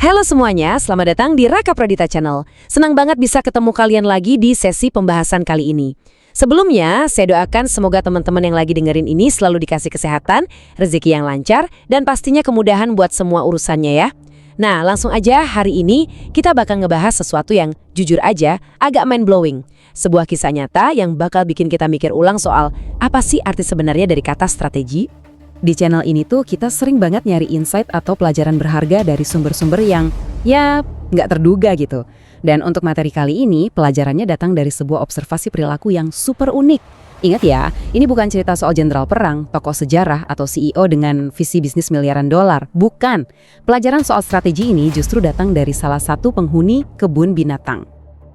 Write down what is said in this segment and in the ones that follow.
Halo semuanya, selamat datang di Raka Pradita Channel. Senang banget bisa ketemu kalian lagi di sesi pembahasan kali ini. Sebelumnya, saya doakan semoga teman-teman yang lagi dengerin ini selalu dikasih kesehatan, rezeki yang lancar, dan pastinya kemudahan buat semua urusannya ya. Nah, langsung aja hari ini kita bakal ngebahas sesuatu yang jujur aja agak mind-blowing. Sebuah kisah nyata yang bakal bikin kita mikir ulang soal apa sih arti sebenarnya dari kata strategi. Di channel ini tuh kita sering banget nyari insight atau pelajaran berharga dari sumber-sumber yang ya nggak terduga gitu. Dan untuk materi kali ini pelajarannya datang dari sebuah observasi perilaku yang super unik. Ingat ya, ini bukan cerita soal jenderal perang, tokoh sejarah, atau CEO dengan visi bisnis miliaran dolar. Bukan. Pelajaran soal strategi ini justru datang dari salah satu penghuni kebun binatang.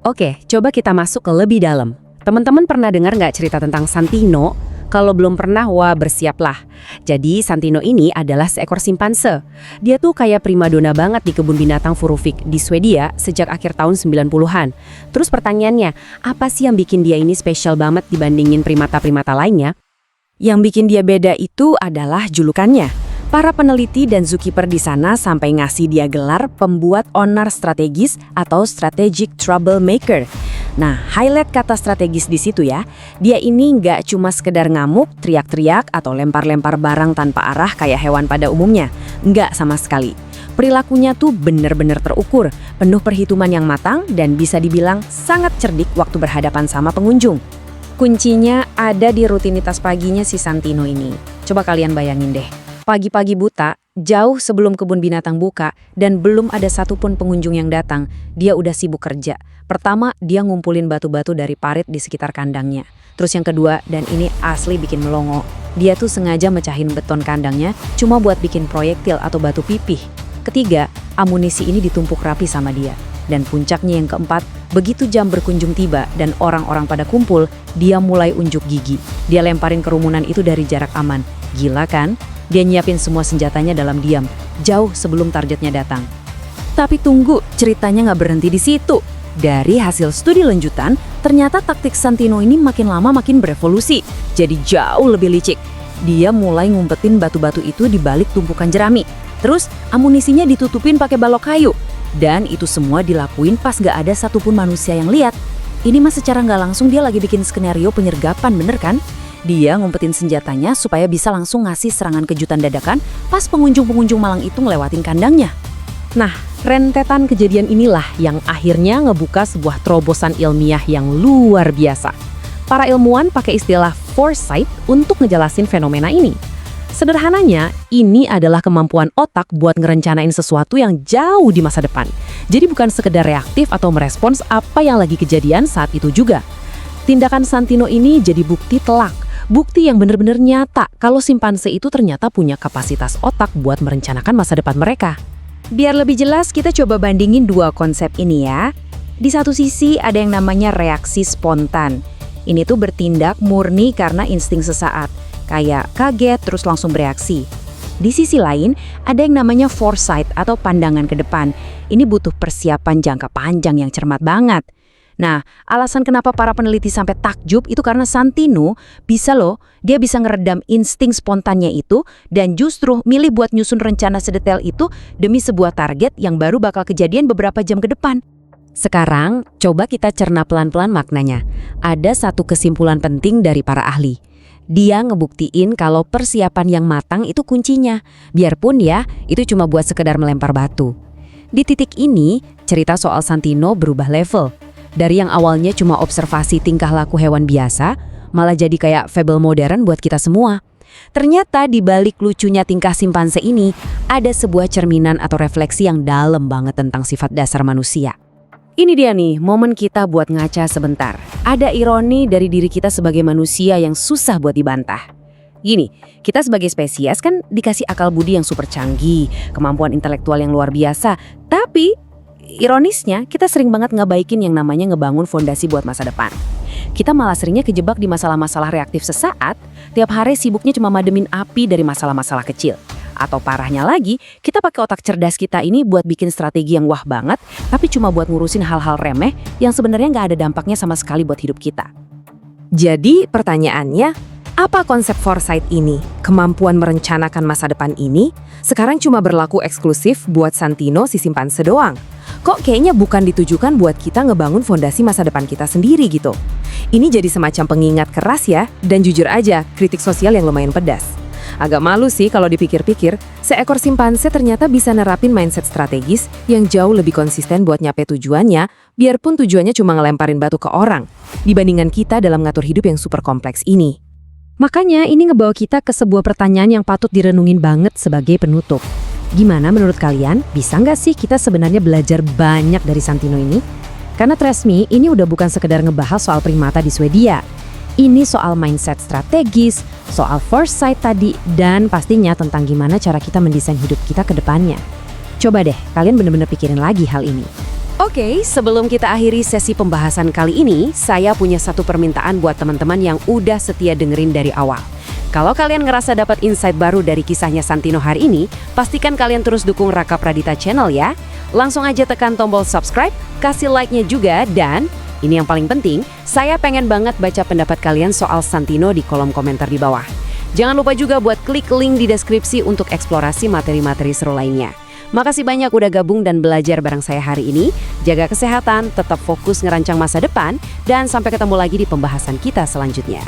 Oke, coba kita masuk ke lebih dalam. Teman-teman pernah dengar nggak cerita tentang Santino? Kalau belum pernah, wah bersiaplah. Jadi Santino ini adalah seekor simpanse. Dia tuh kayak primadona banget di kebun binatang Furuvik di Swedia sejak akhir tahun 90-an. Terus pertanyaannya, apa sih yang bikin dia ini spesial banget dibandingin primata-primata lainnya? Yang bikin dia beda itu adalah julukannya. Para peneliti dan zookeeper di sana sampai ngasih dia gelar pembuat onar strategis atau strategic troublemaker. Nah, highlight kata strategis di situ ya. Dia ini nggak cuma sekedar ngamuk, teriak-teriak, atau lempar-lempar barang tanpa arah kayak hewan pada umumnya. Nggak sama sekali. Perilakunya tuh bener-bener terukur, penuh perhitungan yang matang, dan bisa dibilang sangat cerdik waktu berhadapan sama pengunjung. Kuncinya ada di rutinitas paginya si Santino ini. Coba kalian bayangin deh. Pagi-pagi buta, jauh sebelum kebun binatang buka, dan belum ada satupun pengunjung yang datang, dia udah sibuk kerja. Pertama, dia ngumpulin batu-batu dari parit di sekitar kandangnya. Terus yang kedua, dan ini asli bikin melongo, dia tuh sengaja mecahin beton kandangnya cuma buat bikin proyektil atau batu pipih. Ketiga, amunisi ini ditumpuk rapi sama dia. Dan puncaknya yang keempat, begitu jam berkunjung tiba dan orang-orang pada kumpul, dia mulai unjuk gigi. Dia lemparin kerumunan itu dari jarak aman. Gila kan? Dia nyiapin semua senjatanya dalam diam, jauh sebelum targetnya datang. Tapi tunggu, ceritanya nggak berhenti di situ. Dari hasil studi lanjutan, ternyata taktik Santino ini makin lama makin berevolusi, jadi jauh lebih licik. Dia mulai ngumpetin batu-batu itu di balik tumpukan jerami. Terus amunisinya ditutupin pakai balok kayu. Dan itu semua dilakuin pas nggak ada satupun manusia yang lihat. Ini mah secara nggak langsung dia lagi bikin skenario penyergapan, bener kan? Dia ngumpetin senjatanya supaya bisa langsung ngasih serangan kejutan dadakan pas pengunjung-pengunjung malang itu ngelewatin kandangnya. Nah, rentetan kejadian inilah yang akhirnya ngebuka sebuah terobosan ilmiah yang luar biasa. Para ilmuwan pakai istilah foresight untuk ngejelasin fenomena ini. Sederhananya, ini adalah kemampuan otak buat ngerencanain sesuatu yang jauh di masa depan. Jadi bukan sekedar reaktif atau merespons apa yang lagi kejadian saat itu juga. Tindakan Santino ini jadi bukti telak. Bukti yang benar-benar nyata kalau simpanse itu ternyata punya kapasitas otak buat merencanakan masa depan mereka. Biar lebih jelas, kita coba bandingin dua konsep ini ya. Di satu sisi ada yang namanya reaksi spontan. Ini tuh bertindak murni karena insting sesaat, kayak kaget terus langsung bereaksi. Di sisi lain, ada yang namanya foresight atau pandangan ke depan. Ini butuh persiapan jangka panjang yang cermat banget. Nah, alasan kenapa para peneliti sampai takjub itu karena Santino dia bisa ngeredam insting spontannya itu dan justru milih buat nyusun rencana sedetail itu demi sebuah target yang baru bakal kejadian beberapa jam ke depan. Sekarang, coba kita cerna pelan-pelan maknanya. Ada satu kesimpulan penting dari para ahli. Dia ngebuktiin kalau persiapan yang matang itu kuncinya. Biarpun ya, itu cuma buat sekedar melempar batu. Di titik ini, cerita soal Santino berubah level. Dari yang awalnya cuma observasi tingkah laku hewan biasa, malah jadi kayak fable modern buat kita semua. Ternyata di balik lucunya tingkah simpanse ini, ada sebuah cerminan atau refleksi yang dalam banget tentang sifat dasar manusia. Ini dia nih, momen kita buat ngaca sebentar. Ada ironi dari diri kita sebagai manusia yang susah buat dibantah. Gini, kita sebagai spesies kan dikasih akal budi yang super canggih, kemampuan intelektual yang luar biasa, tapi ironisnya, kita sering banget ngebaikin yang namanya ngebangun fondasi buat masa depan. Kita malah seringnya kejebak di masalah-masalah reaktif sesaat, tiap hari sibuknya cuma mademin api dari masalah-masalah kecil. Atau parahnya lagi, kita pakai otak cerdas kita ini buat bikin strategi yang wah banget, tapi cuma buat ngurusin hal-hal remeh yang sebenarnya nggak ada dampaknya sama sekali buat hidup kita. Jadi pertanyaannya, Apa konsep foresight ini? Kemampuan merencanakan masa depan ini sekarang cuma berlaku eksklusif buat Santino si simpanse doang. Kok kayaknya bukan ditujukan buat kita ngebangun fondasi masa depan kita sendiri gitu. Ini jadi semacam pengingat keras ya, dan jujur aja, kritik sosial yang lumayan pedas. Agak malu sih kalau dipikir-pikir, seekor simpanse ternyata bisa nerapin mindset strategis yang jauh lebih konsisten buat nyampe tujuannya, biarpun tujuannya cuma ngelemparin batu ke orang, dibandingkan kita dalam ngatur hidup yang super kompleks ini. Makanya ini ngebawa kita ke sebuah pertanyaan yang patut direnungin banget sebagai penutup. Gimana menurut kalian? Bisa nggak sih kita sebenarnya belajar banyak dari Santino ini? Karena trust me, ini udah bukan sekedar ngebahas soal primata di Swedia. Ini soal mindset strategis, soal foresight tadi, dan pastinya tentang gimana cara kita mendesain hidup kita ke depannya. Coba deh, kalian bener-bener pikirin lagi hal ini. Oke, sebelum kita akhiri sesi pembahasan kali ini, saya punya satu permintaan buat teman-teman yang udah setia dengerin dari awal. Kalau kalian ngerasa dapat insight baru dari kisahnya Santino hari ini, pastikan kalian terus dukung Raka Pradita Channel ya. Langsung aja tekan tombol subscribe, kasih like-nya juga, dan ini yang paling penting, saya pengen banget baca pendapat kalian soal Santino di kolom komentar di bawah. Jangan lupa juga buat klik link di deskripsi untuk eksplorasi materi-materi seru lainnya. Makasih banyak udah gabung dan belajar bareng saya hari ini. Jaga kesehatan, tetap fokus ngerancang masa depan, dan sampai ketemu lagi di pembahasan kita selanjutnya.